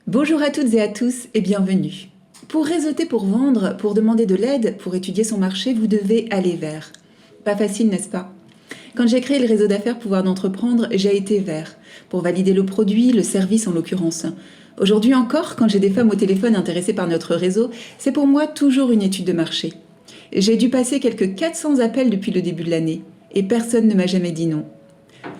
Bonjour à toutes et à tous et bienvenue. Pour réseauter pour vendre, pour demander de l'aide, pour étudier son marché, vous devez aller vers. Pas facile, n'est-ce pas? Quand j'ai créé le réseau d'affaires Pouvoir d'entreprendre, j'ai été vers, pour valider le produit, le service en l'occurrence. Aujourd'hui encore, quand j'ai des femmes au téléphone intéressées par notre réseau, c'est pour moi toujours une étude de marché. J'ai dû passer quelques 400 appels depuis le début de l'année, et personne ne m'a jamais dit non.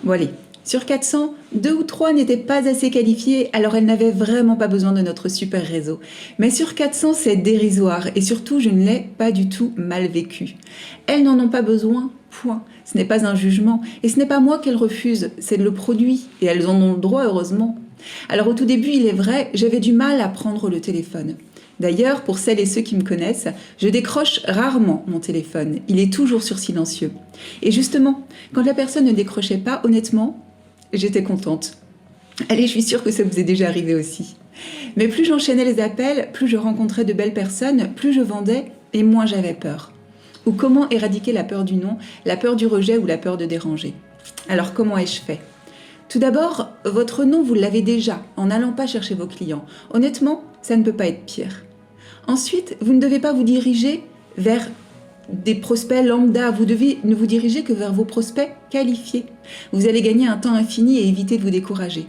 Bon allez, sur 400, 2 ou 3 n'étaient pas assez qualifiés, alors elles n'avaient vraiment pas besoin de notre super réseau. Mais sur 400, c'est dérisoire, et surtout, je ne l'ai pas du tout mal vécu. Elles n'en ont pas besoin, point. Ce n'est pas un jugement, et ce n'est pas moi qu'elles refusent, c'est le produit, et elles en ont le droit, heureusement. Alors au tout début, il est vrai, j'avais du mal à prendre le téléphone. D'ailleurs, pour celles et ceux qui me connaissent, je décroche rarement mon téléphone. Il est toujours sur silencieux. Et justement, quand la personne ne décrochait pas, honnêtement, j'étais contente. Allez, je suis sûre que ça vous est déjà arrivé aussi. Mais plus j'enchaînais les appels, plus je rencontrais de belles personnes, plus je vendais et moins j'avais peur. Ou comment éradiquer la peur du non, la peur du rejet ou la peur de déranger. Alors comment ai-je fait ? Tout d'abord, votre non, vous l'avez déjà en n'allant pas chercher vos clients. Honnêtement, ça ne peut pas être pire. Ensuite, vous ne devez pas vous diriger vers des prospects lambda, vous devez ne vous diriger que vers vos prospects qualifiés. Vous allez gagner un temps infini et éviter de vous décourager.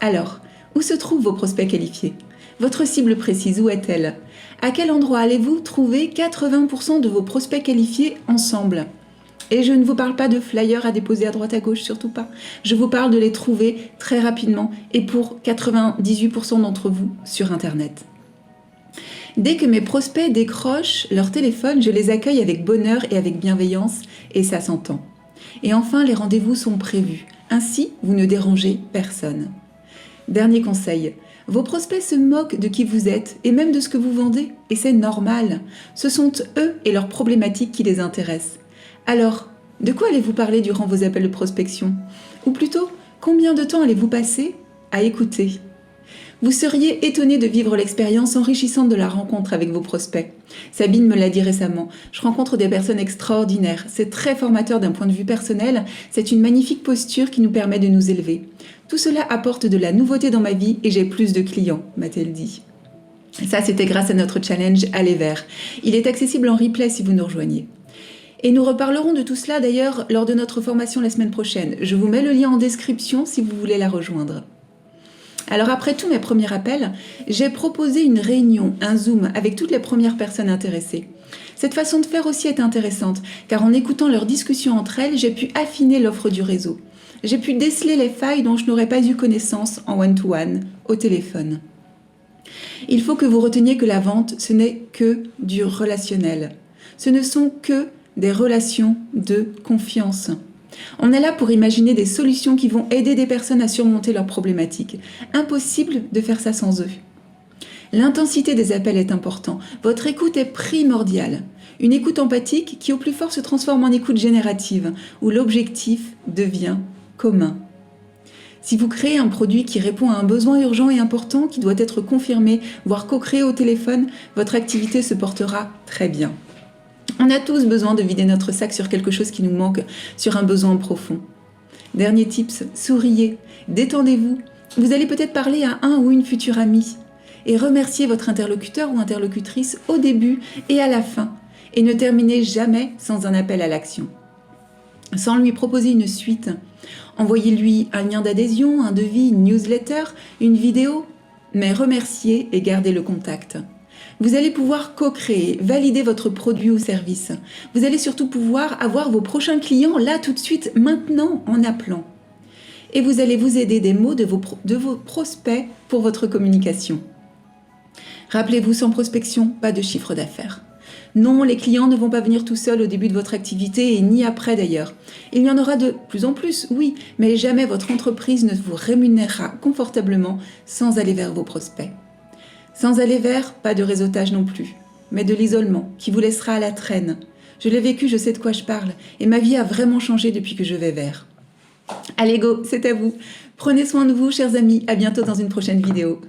Alors, où se trouvent vos prospects qualifiés ? Votre cible précise, où est-elle ? À quel endroit allez-vous trouver 80% de vos prospects qualifiés ensemble ? Et je ne vous parle pas de flyers à déposer à droite à gauche, surtout pas. Je vous parle de les trouver très rapidement et pour 98% d'entre vous sur Internet. Dès que mes prospects décrochent leur téléphone, je les accueille avec bonheur et avec bienveillance, et ça s'entend. Et enfin, les rendez-vous sont prévus. Ainsi, vous ne dérangez personne. Dernier conseil, vos prospects se moquent de qui vous êtes et même de ce que vous vendez, et c'est normal. Ce sont eux et leurs problématiques qui les intéressent. Alors, de quoi allez-vous parler durant vos appels de prospection ? Ou plutôt, combien de temps allez-vous passer à écouter ? Vous seriez étonné de vivre l'expérience enrichissante de la rencontre avec vos prospects. Sabine me l'a dit récemment, je rencontre des personnes extraordinaires. C'est très formateur d'un point de vue personnel, c'est une magnifique posture qui nous permet de nous élever. Tout cela apporte de la nouveauté dans ma vie et j'ai plus de clients, m'a-t-elle dit. Ça, c'était grâce à notre challenge Aller vers. Il est accessible en replay si vous nous rejoignez. Et nous reparlerons de tout cela d'ailleurs lors de notre formation la semaine prochaine. Je vous mets le lien en description si vous voulez la rejoindre. Alors après tous mes premiers appels, j'ai proposé une réunion, un Zoom, avec toutes les premières personnes intéressées. Cette façon de faire aussi est intéressante, car en écoutant leurs discussions entre elles, j'ai pu affiner l'offre du réseau. J'ai pu déceler les failles dont je n'aurais pas eu connaissance en one-to-one, au téléphone. Il faut que vous reteniez que la vente, ce n'est que du relationnel. Ce ne sont que des relations de confiance. On est là pour imaginer des solutions qui vont aider des personnes à surmonter leurs problématiques. Impossible de faire ça sans eux. L'intensité des appels est importante. Votre écoute est primordiale. Une écoute empathique qui au plus fort se transforme en écoute générative, où l'objectif devient commun. Si vous créez un produit qui répond à un besoin urgent et important, qui doit être confirmé, voire co-créé au téléphone, votre activité se portera très bien. On a tous besoin de vider notre sac sur quelque chose qui nous manque, sur un besoin profond. Dernier tips, souriez, détendez-vous. Vous allez peut-être parler à un ou une future amie et remercier votre interlocuteur ou interlocutrice au début et à la fin. Et ne terminez jamais sans un appel à l'action. Sans lui proposer une suite, envoyez-lui un lien d'adhésion, un devis, une newsletter, une vidéo, mais remerciez et gardez le contact. Vous allez pouvoir co-créer, valider votre produit ou service. Vous allez surtout pouvoir avoir vos prochains clients là tout de suite, maintenant, en appelant. Et vous allez vous aider des mots de vos prospects pour votre communication. Rappelez-vous, sans prospection, pas de chiffre d'affaires. Non, les clients ne vont pas venir tout seuls au début de votre activité et ni après d'ailleurs. Il y en aura de plus en plus, oui, mais jamais votre entreprise ne vous rémunérera confortablement sans aller vers vos prospects. Sans aller vers, pas de réseautage non plus, mais de l'isolement qui vous laissera à la traîne. Je l'ai vécu, je sais de quoi je parle, et ma vie a vraiment changé depuis que je vais vers. Allez go, c'est à vous. Prenez soin de vous, chers amis, à bientôt dans une prochaine vidéo.